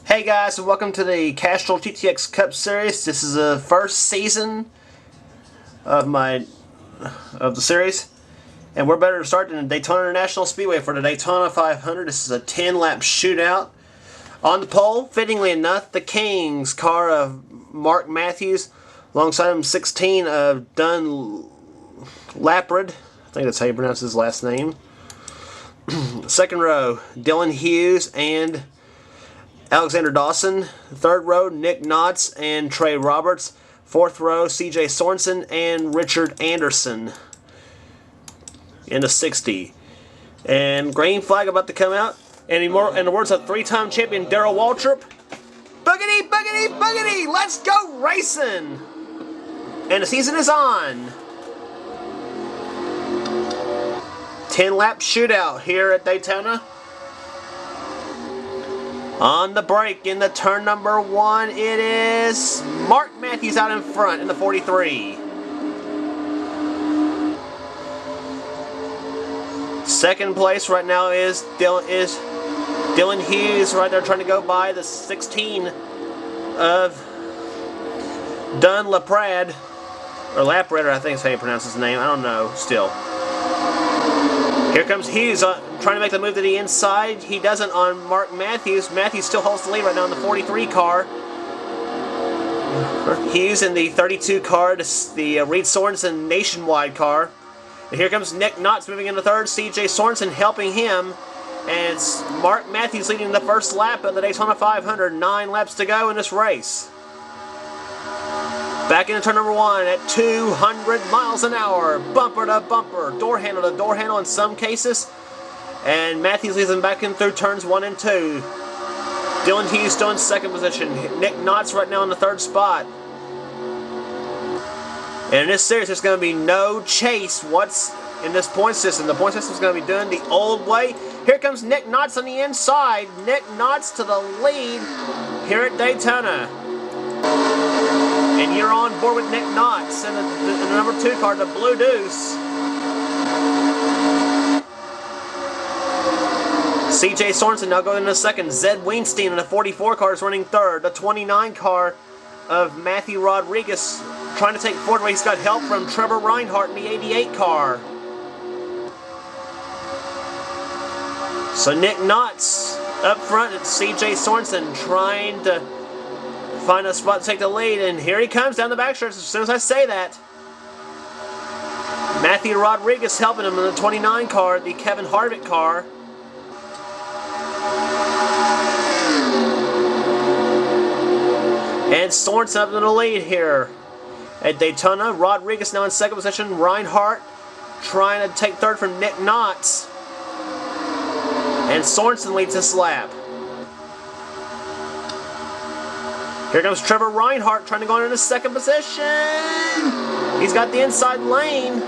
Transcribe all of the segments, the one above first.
Hey guys, and welcome to the Castrol GTX Cup Series. This is the first season of the series, and we're better to start than the Daytona International Speedway for the Daytona 500. This is a 10-lap shootout. On the pole, fittingly enough, the Kings car of Mark Matthews, alongside him 16 of Dun Laprid. I think that's how you pronounce his last name. Second row, Dylan Hughes and Alexander Dawson. Third row, Nick Knotts and Trey Roberts. Fourth row, CJ Sorensen and Richard Anderson in the 60. And green flag about to come out. And in the words of three-time champion Darrell Waltrip, boogity, boogity, boogity, let's go racing! And the season is on. 10-lap shootout here at Daytona. On the break in the turn number 1, it is Mark Matthews out in front in the 43. Second place right now is Dylan Hughes right there trying to go by the 16 of Dun Laprid, or Laprid, I think is how you pronounce his name. I don't know still. Here comes Hughes trying to make the move to the inside. He doesn't on Mark Matthews. Matthews still holds the lead right now in the 43 car. Hughes in the 32 car, the Reed Sorensen Nationwide car. And here comes Nick Knotts moving into third. CJ Sorensen helping him. And it's Mark Matthews leading the first lap of the Daytona 500. 9 laps to go in this race. Back into turn number 1 at 200 miles an hour. Bumper to bumper. Door handle to door handle in some cases. And Matthews leads them back in through turns 1 and 2. Dylan Hughes still in second position. Nick Knotts right now in the third spot. And in this series, there's going to be no chase what's in this point system. The point system is going to be done the old way. Here comes Nick Knotts on the inside. Nick Knotts to the lead here at Daytona. And you're on board with Nick Knotts in the number 2 car, the Blue Deuce. CJ Sorensen now going into second. Zed Weinstein in the 44 car is running third. The 29 car of Matthew Rodriguez trying to take forward where he's got help from Trevor Reinhardt in the 88 car. So Nick Knotts up front and CJ Sorensen trying to find a spot to take the lead, and here he comes down the backstretch as soon as I say that. Matthew Rodriguez helping him in the 29 car, the Kevin Harvick car. And Sorensen up in the lead here at Daytona. Rodriguez now in second position. Reinhardt trying to take third from Nick Knotts. And Sorensen leads this lap. Here comes Trevor Reinhardt trying to go into second position. He's got the inside lane.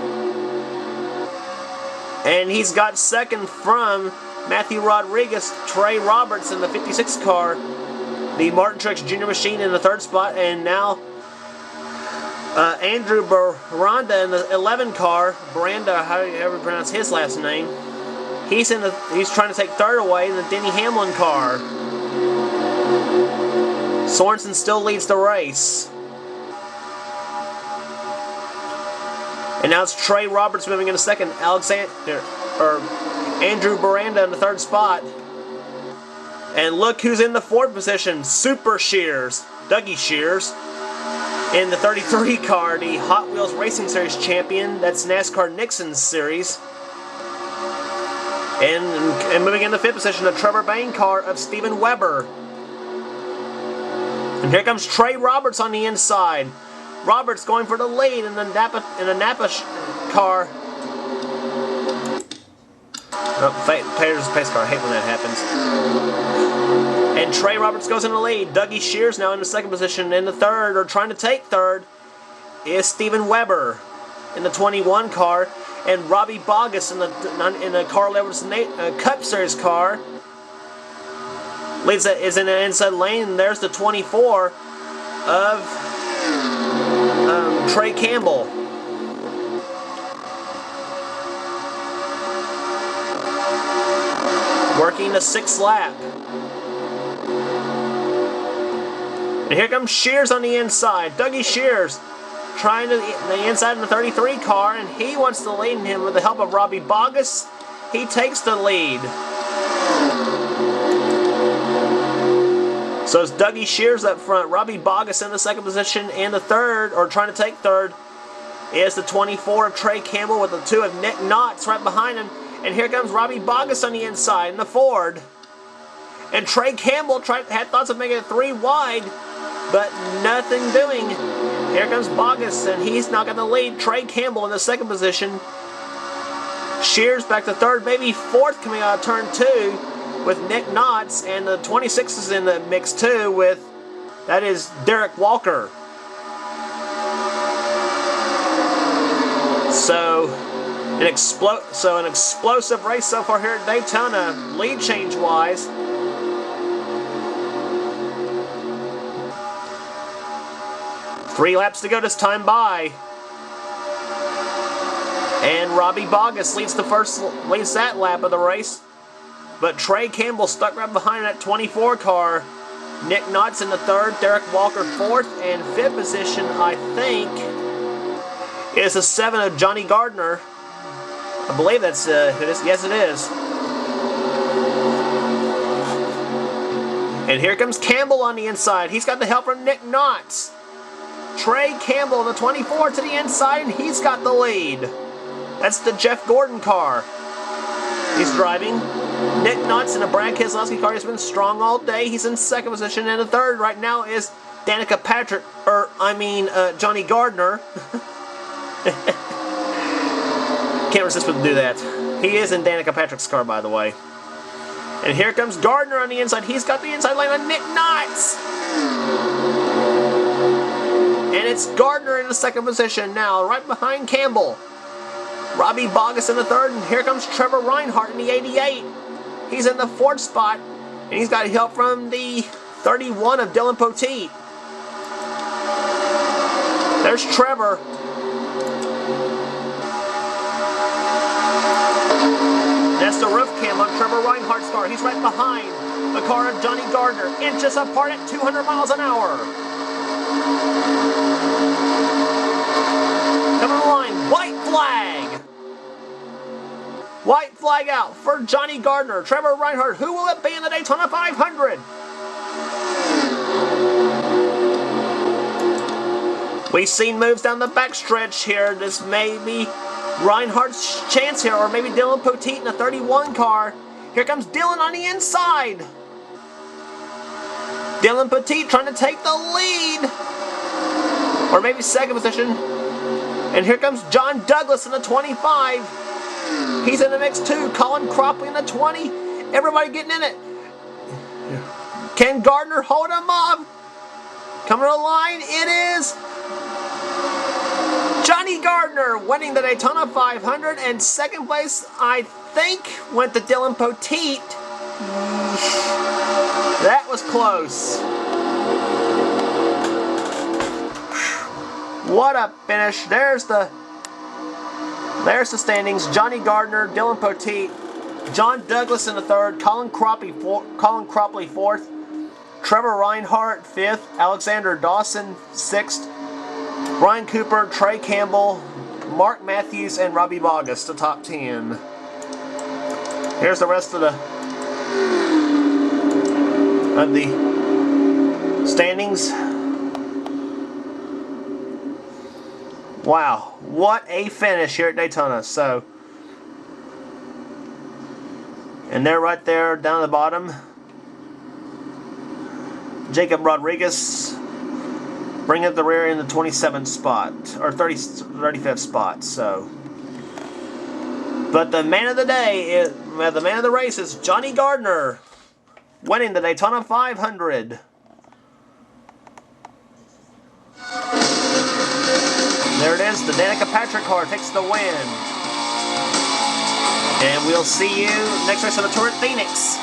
And he's got second from Matthew Rodriguez. Trey Roberts in the 56 car. The Martin Truex Jr. machine in the third spot. And now Andrew Baranda in the 11 car. Baranda, however you pronounce his last name. He's trying to take third away in the Denny Hamlin car. Sorensen still leads the race. And now it's Trey Roberts moving into second. Andrew Baranda in the third spot. And look who's in the fourth position. Super Shears, Dougie Shears, in the 33 car, the Hot Wheels Racing Series champion. That's NASCAR Nixon's series. And moving into fifth position, the Trevor Bayne car of Steven Weber. And here comes Trey Roberts on the inside. Roberts going for the lead in the Napa car. Oh, Payer's pace car. I hate when that happens. And Trey Roberts goes in the lead. Dougie Shears now in the second position. In the third, or trying to take third, is Steven Weber in the 21 car. And Robbie Bogus in the Carl Edwards Cup Series car. Is in the inside lane, and there's the 24 of Trey Campbell. Working the 6th lap. And here comes Shears on the inside. Dougie Shears trying to the inside in the 33 car, and he wants to lead him with the help of Robbie Bogus. He takes the lead. So it's Dougie Shears up front. Robbie Bogus in the second position, and the third, or trying to take third, is the 24 of Trey Campbell with the 2 of Nick Knotts right behind him. And here comes Robbie Bogus on the inside in the Ford. And Trey Campbell had thoughts of making it 3 wide, but nothing doing. Here comes Bogus, and he's now got the lead. Trey Campbell in the second position. Shears back to third, maybe fourth coming out of turn 2 with Nick Knotts, and the 26 is in the mix too with, that is Derek Walker. So an explosive race so far here at Daytona, lead change wise. Three laps to go this time by. And Robbie Bogus leads that lap of the race. But Trey Campbell stuck right behind that 24 car. Nick Knotts in the third, Derek Walker fourth, and fifth position, I think, is the 7 of Johnny Gardner. I believe that's who it is. Yes, it is. And here comes Campbell on the inside. He's got the help from Nick Knotts. Trey Campbell, the 24 to the inside, and he's got the lead. That's the Jeff Gordon car he's driving. Nick Knotts in a Brad Keselowski car. He's been strong all day. He's in second position, and the third right now is Danica Patrick, Johnny Gardner. Can't resist but to do that. He is in Danica Patrick's car, by the way. And here comes Gardner on the inside. He's got the inside lane on Nick Knotts. And it's Gardner in the second position now, right behind Campbell. Robbie Bogus in the third, and here comes Trevor Reinhardt in the 88. He's in the fourth spot, and he's got help from the 31 of Dylan Poteet. There's Trevor. That's the roof cam on Trevor Reinhardt's car. He's right behind the car of Johnny Gardner, inches apart at 200 miles an hour. Coming on the line, white flag. White flag out for Johnny Gardner. Trevor Reinhardt, who will it be in the Daytona 500? We've seen moves down the backstretch here. This may be Reinhardt's chance here, or maybe Dylan Poteet in the 31 car. Here comes Dylan on the inside. Dylan Poteet trying to take the lead. Or maybe second position. And here comes John Douglas in the 25. He's in the mix too. Colin Cropley in the 20. Everybody getting in it. Can Gardner hold him up? Coming to the line, it is Johnny Gardner winning the Daytona 500, and second place, I think, went to Dylan Poteet. That was close. What a finish. There's the standings. Johnny Gardner, Dylan Poteet, John Douglas in the third, Colin Cropley fourth, Trevor Reinhardt fifth, Alexander Dawson sixth, Ryan Cooper, Trey Campbell, Mark Matthews, and Robbie Bogus, the top 10. Here's the rest of the standings. Wow, what a finish here at Daytona. So, and they're right there down at the bottom. Jacob Rodriguez bringing up the rear in the 27th spot, or 35th spot. So, but the man of the day, the man of the race is Johnny Gardner, winning the Daytona 500. There it is, the Danica Patrick car takes the win. And we'll see you next race on the Tour at Phoenix.